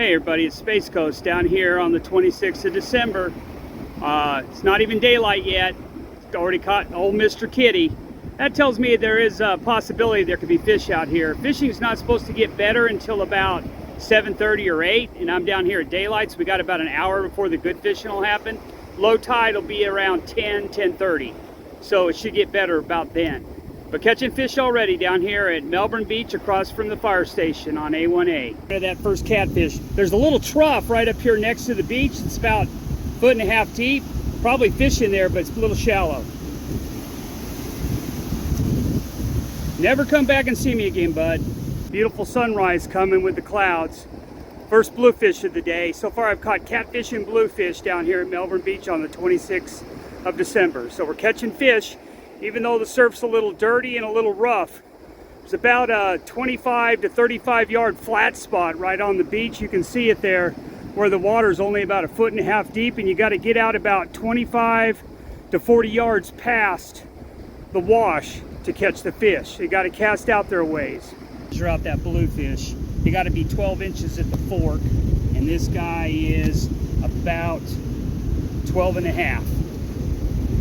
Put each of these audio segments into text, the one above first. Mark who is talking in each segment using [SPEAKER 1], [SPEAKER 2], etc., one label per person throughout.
[SPEAKER 1] Hey everybody, it's Space Coast down here on the 26th of December. It's not even daylight yet. It's already caught old Mr. Kitty. That tells me there is a possibility there could be fish out here. Fishing's not supposed to get better until about 7:30 or 8, and I'm down here at daylight, so we got about an hour before the good fishing will happen. Low tide will be around 10:30, so it should get better about then. But catching fish already down here at Melbourne Beach across from the fire station on A1A. That first catfish. There's a little trough right up here next to the beach. It's about 1.5 feet deep. Probably fish in there, but it's a little shallow. Never come back and see me again, bud. Beautiful sunrise coming with the clouds. First bluefish of the day. So far I've caught catfish and bluefish down here at Melbourne Beach on the 26th of December. So we're catching fish. Even though the surf's a little dirty and a little rough. There's about a 25 to 35 yard flat spot right on the beach. You can see it there where the water's only about 1.5 feet deep, and you got to get out about 25 to 40 yards past the wash to catch the fish. You got to cast out their ways. Measure out that bluefish. You got to be 12 inches at the fork, and this guy is about 12.5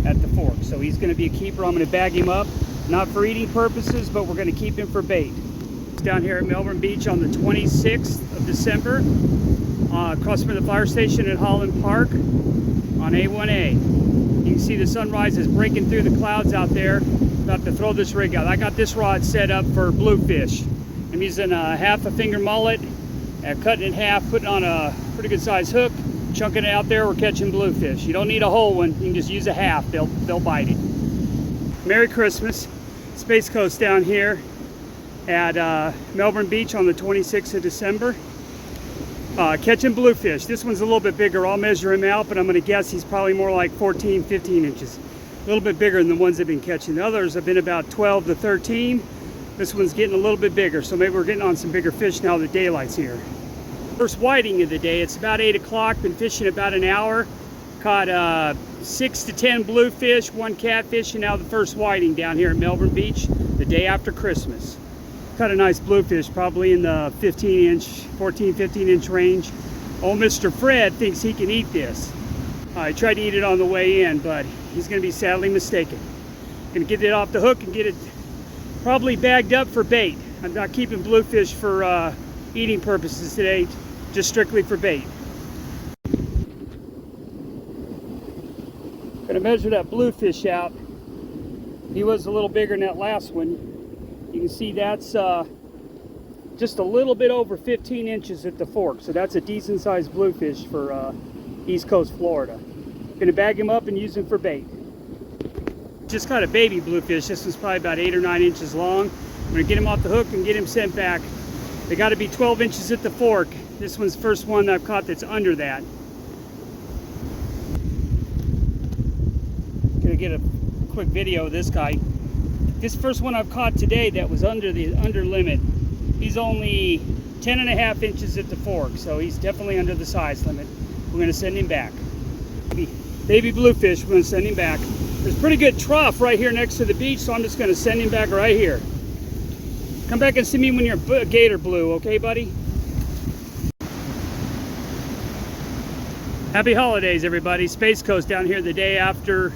[SPEAKER 1] at the fork. So he's going to be a keeper. I'm going to bag him up, not for eating purposes, but we're going to keep him for bait. It's down here at Melbourne Beach on the 26th of December, across from the fire station at Holland Park on A1A. You can see the sunrise is breaking through the clouds out there. About to throw this rig out. I got this rod set up for bluefish. I'm using a 1/2 finger mullet, cutting it in half, putting on a pretty good size hook, chunking it out there. We're catching bluefish. You don't need a whole one. You can just use a half. They'll bite it. Merry Christmas. Space Coast down here at Melbourne Beach on the 26th of December. Catching bluefish. This one's a little bit bigger. I'll measure him out, but I'm going to guess he's probably more like 14, 15 inches. A little bit bigger than the ones I've been catching. The others have been about 12 to 13. This one's getting a little bit bigger, so maybe we're getting on some bigger fish now that daylight's here. First whiting of the day. It's about 8 o'clock. Been fishing about an hour. Caught 6 to 10 bluefish, 1 catfish, and now the first whiting down here at Melbourne Beach the day after Christmas. Caught a nice bluefish, probably in the 14, 15 inch range. Old Mr. Fred thinks he can eat this. I tried to eat it on the way in, but he's going to be sadly mistaken. Going to get it off the hook and get it probably bagged up for bait. I'm not keeping bluefish for eating purposes today, just strictly for bait. Gonna measure that bluefish out. He was a little bigger than that last one. You can see that's just a little bit over 15 inches at the fork, so that's a decent sized bluefish for East Coast Florida. Gonna bag him up and use him for bait. Just caught a baby bluefish. This one's probably about 8 or 9 inches long. I'm gonna get him off the hook and get him sent back. They got to be 12 inches at the fork. This one's the first one that I've caught that's under that. Gonna get a quick video of this guy. This first one I've caught today that was under the limit. He's only 10.5 inches at the fork, so he's definitely under the size limit. We're gonna send him back. Baby bluefish, we're gonna send him back. There's a pretty good trough right here next to the beach, so I'm just gonna send him back right here. Come back and see me when you're gator blue, okay, buddy? Happy holidays, everybody. Space Coast down here the day after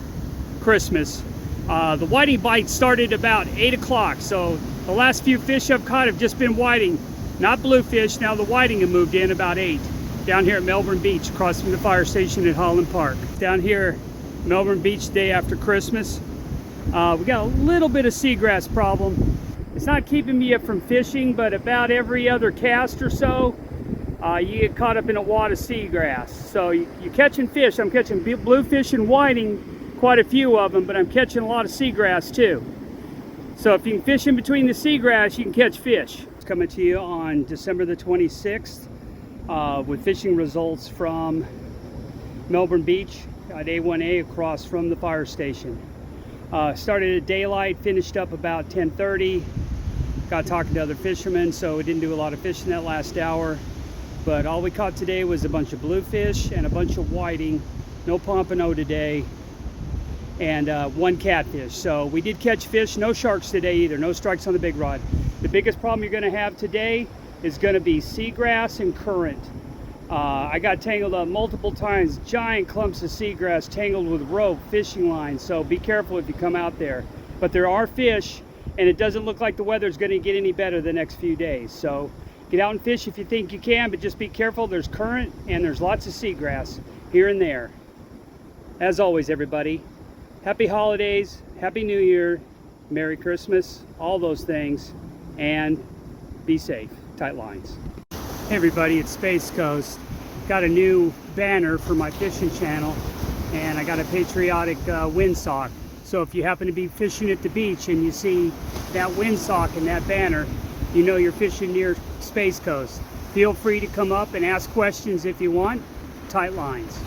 [SPEAKER 1] Christmas. The whiting bite started about 8 o'clock, so the last few fish I've caught have just been whiting, not bluefish. Now the whiting have moved in about 8, down here at Melbourne Beach, across from the fire station at Holland Park. Down here, Melbourne Beach, day after Christmas. We got a little bit of seagrass problem. It's not keeping me up from fishing, but about every other cast or so, you get caught up in a wad of seagrass. So you're catching fish. I'm catching bluefish and whiting, quite a few of them, but I'm catching a lot of seagrass too. So if you can fish in between the seagrass, you can catch fish. It's coming to you on December the 26th with fishing results from Melbourne Beach at A1A across from the fire station. Started at daylight, finished up about 10:30. Got talking to other fishermen, so we didn't do a lot of fishing that last hour. But all we caught today was a bunch of bluefish and a bunch of whiting. No pompano today, and 1 catfish. So we did catch fish, no sharks today either, no strikes on the big rod. The biggest problem you're going to have today is going to be seagrass and current. I got tangled up multiple times, giant clumps of seagrass tangled with rope, fishing lines, so be careful if you come out there. But there are fish, and it doesn't look like the weather's going to get any better the next few days. So get out and fish if you think you can, but just be careful. There's current and there's lots of seagrass here and there. As always, everybody, happy holidays, happy New Year, Merry Christmas, all those things, and be safe. Tight lines. Hey everybody, it's Space Coast. Got a new banner for my fishing channel, and I got a patriotic windsock. So if you happen to be fishing at the beach and you see that windsock and that banner, you know you're fishing near Space Coast. Feel free to come up and ask questions if you want. Tight lines.